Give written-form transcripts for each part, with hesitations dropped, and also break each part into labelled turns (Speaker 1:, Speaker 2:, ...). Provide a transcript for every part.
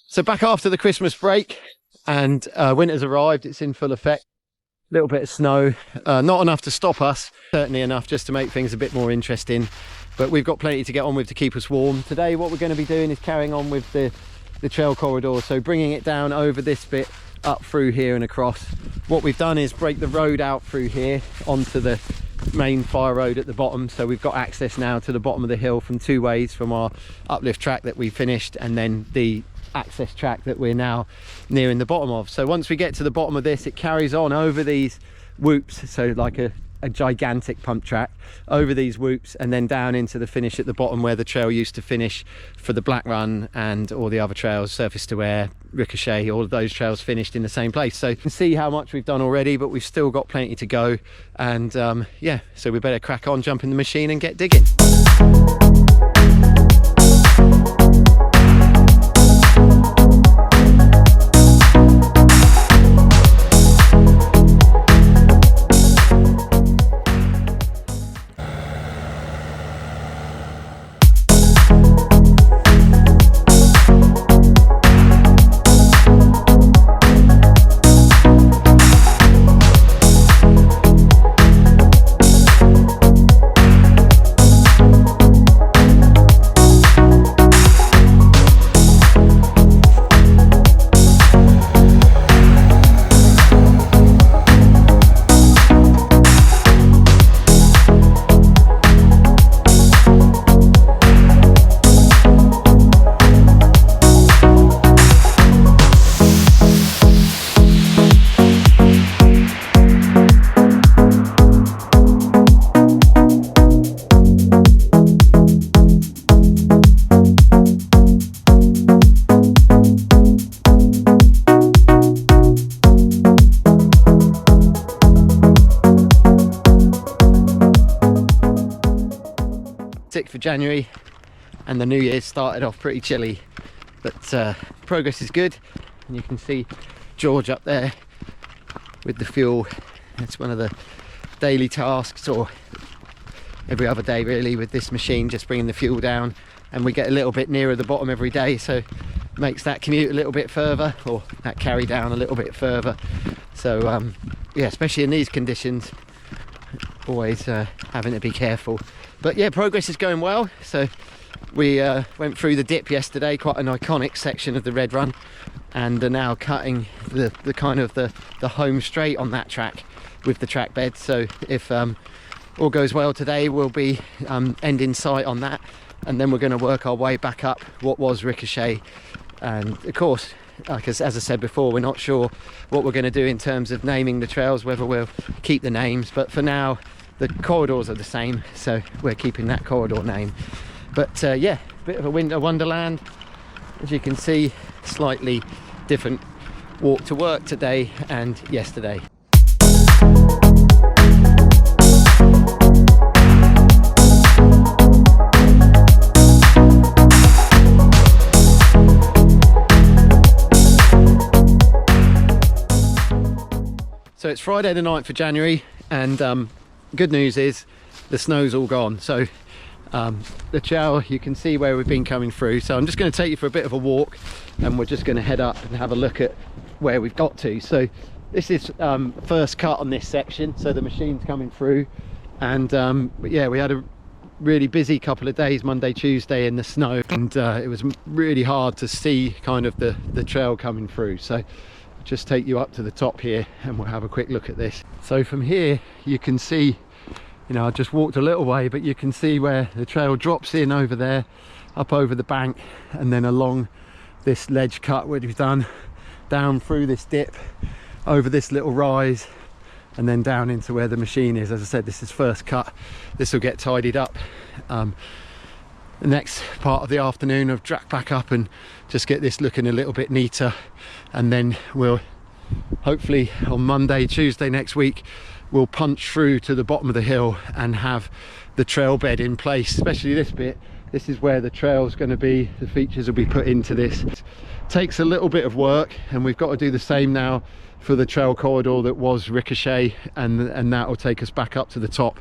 Speaker 1: So back after the Christmas break, and winter's arrived. It's in full effect. A little bit of snow, not enough to stop us, certainly enough just to make things a bit more interesting, but we've got plenty to get on with to keep us warm. Today what we're going to be doing is carrying on with the trail corridor, so bringing it down over this bit, up through here and across. What we've done is break the road out through here onto the main fire road at the bottom, so we've got access now to the bottom of the hill from two ways, from our uplift track that we finished and then the access track that we're now nearing the bottom of. So once we get to the bottom of this, it carries on over these whoops, so like a gigantic pump track over these whoops, and then down into the finish at the bottom where the trail used to finish for the Black Run and all the other trails, Surface to Air, Ricochet, all of those trails finished in the same place. So you can see how much we've done already, but we've still got plenty to go. And yeah, so we better crack on, jump in the machine and get digging. For January, and the New Year started off pretty chilly, but progress is good, and you can see George up there with the fuel. It's one of the daily tasks, or every other day really, with this machine, just bringing the fuel down, and we get a little bit nearer the bottom every day, so makes that commute a little bit further, or that carry down a little bit further. So yeah, especially in these conditions, always having to be careful. But yeah, progress is going well. So we went through the dip yesterday, quite an iconic section of the Red Run, and are now cutting the kind of the home straight on that track with the track bed. So if all goes well today, we'll be end in sight on that, and then we're going to work our way back up what was Ricochet. And of course, like as I said before, we're not sure what we're going to do in terms of naming the trails, whether we'll keep the names, but for now the corridors are the same, so we're keeping that corridor name. But yeah, bit of a winter wonderland. As you can see, slightly different walk to work today and yesterday. So it's Friday the 9th of January, and good news is the snow's all gone. So the trail, you can see where we've been coming through. So I'm just going to take you for a bit of a walk, and we're just going to head up and have a look at where we've got to. So this is first cut on this section, so the machine's coming through. And yeah, we had a really busy couple of days, Monday, Tuesday, in the snow, and it was really hard to see kind of the trail coming through. So just take you up to the top here and we'll have a quick look at this. So from here you can see, you know, I just walked a little way, but you can see where the trail drops in over there, up over the bank, and then along this ledge cut which we've done, down through this dip, over this little rise, and then down into where the machine is. As I said, this is first cut. This will get tidied up. The next part of the afternoon I've dragged back up and just get this looking a little bit neater, and then we'll hopefully on Monday, Tuesday next week, we'll punch through to the bottom of the hill and have the trail bed in place, especially this bit. This is where the trail's going to be, the features will be put into this. It takes a little bit of work, and we've got to do the same now for the trail corridor that was Ricochet, and that will take us back up to the top.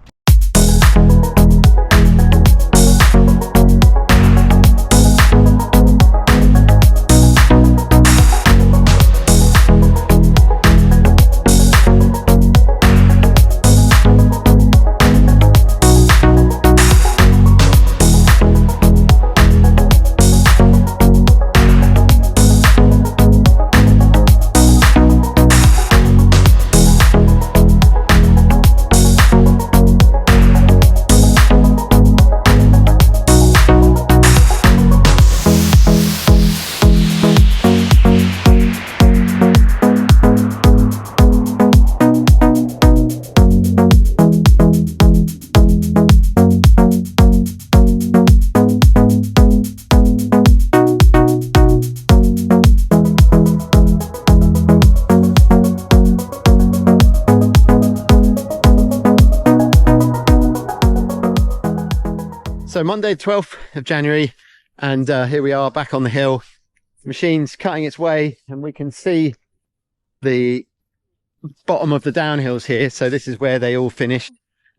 Speaker 1: So Monday 12th of January, and here we are back on the hill. The machine's cutting its way and we can see the bottom of the downhills here. So this is where they all finished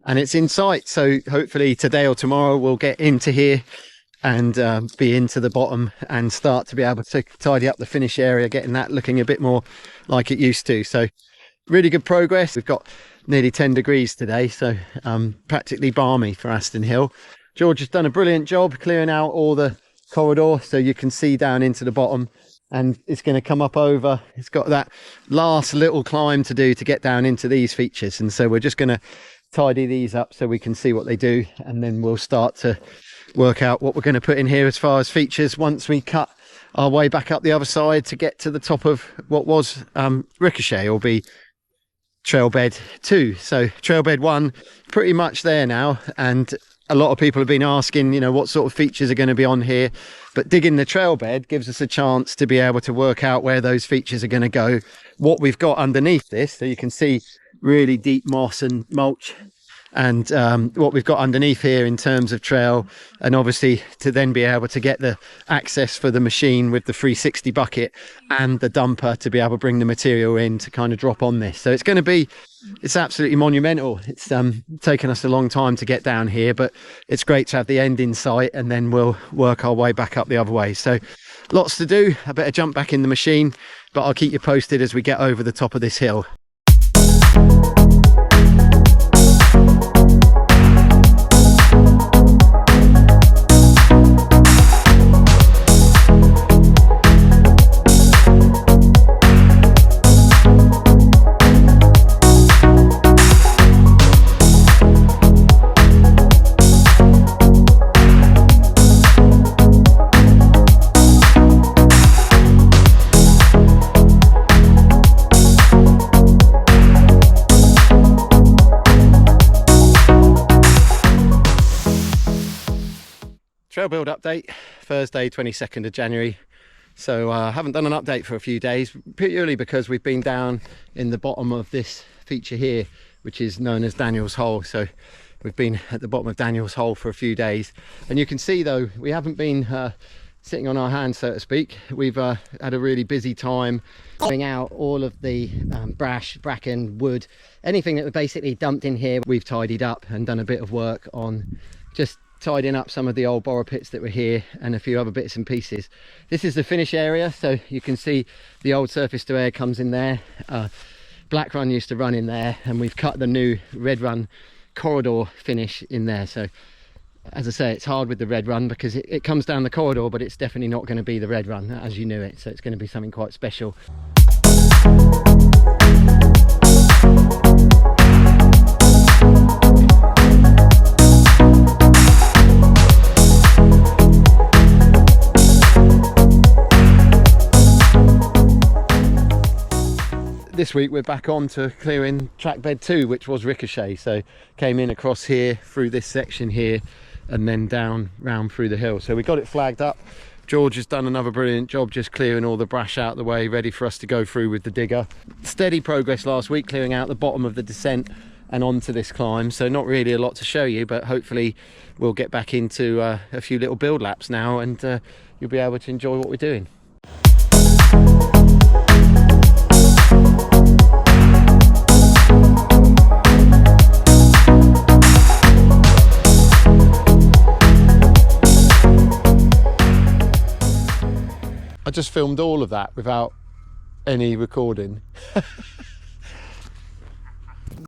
Speaker 1: and it's in sight. So hopefully today or tomorrow we'll get into here and be into the bottom and start to be able to tidy up the finish area, getting that looking a bit more like it used to. So really good progress. We've got nearly 10 degrees today, so practically balmy for Aston Hill. George has done a brilliant job clearing out all the corridor so you can see down into the bottom, and it's going to come up over. It's got that last little climb to do to get down into these features, and so we're just going to tidy these up so we can see what they do, and then we'll start to work out what we're going to put in here as far as features once we cut our way back up the other side to get to the top of what was Ricochet, or be Trailbed 2. So Trailbed 1 pretty much there now, and a lot of people have been asking, you know, what sort of features are going to be on here, but digging the trailbed gives us a chance to be able to work out where those features are going to go, what we've got underneath this. So you can see really deep moss and mulch, and what we've got underneath here in terms of trail, and obviously to then be able to get the access for the machine with the 360 bucket and the dumper to be able to bring the material in to kind of drop on this. So it's absolutely monumental. It's taken us a long time to get down here, but it's great to have the end in sight, and then we'll work our way back up the other way. So lots to do. I better jump back in the machine, but I'll keep you posted as we get over the top of this hill. Trail build update, Thursday 22nd of January. So I haven't done an update for a few days, purely because we've been down in the bottom of this feature here, which is known as Daniel's Hole. So we've been at the bottom of Daniel's Hole for a few days, and you can see though we haven't been sitting on our hands, so to speak. We've had a really busy time clearing out all of the bracken, wood, anything that was basically dumped in here. We've tidied up and done a bit of work on just tidying up some of the old borrow pits that were here and a few other bits and pieces. This is the finish area, so you can see the old surface to air comes in there. Black Run used to run in there, and we've cut the new Red Run corridor finish in there. So as I say, it's hard with the Red Run because it comes down the corridor, but it's definitely not going to be the Red Run as you knew it. So it's going to be something quite special. This week we're back on to clearing track bed 2, which was Ricochet. So came in across here through this section here and then down round through the hill. So we got it flagged up. George has done another brilliant job just clearing all the brash out of the way, ready for us to go through with the digger. Steady progress last week, clearing out the bottom of the descent and onto this climb. So not really a lot to show you, but hopefully we'll get back into a few little build laps now, and you'll be able to enjoy what we're doing. I just filmed all of that without any recording.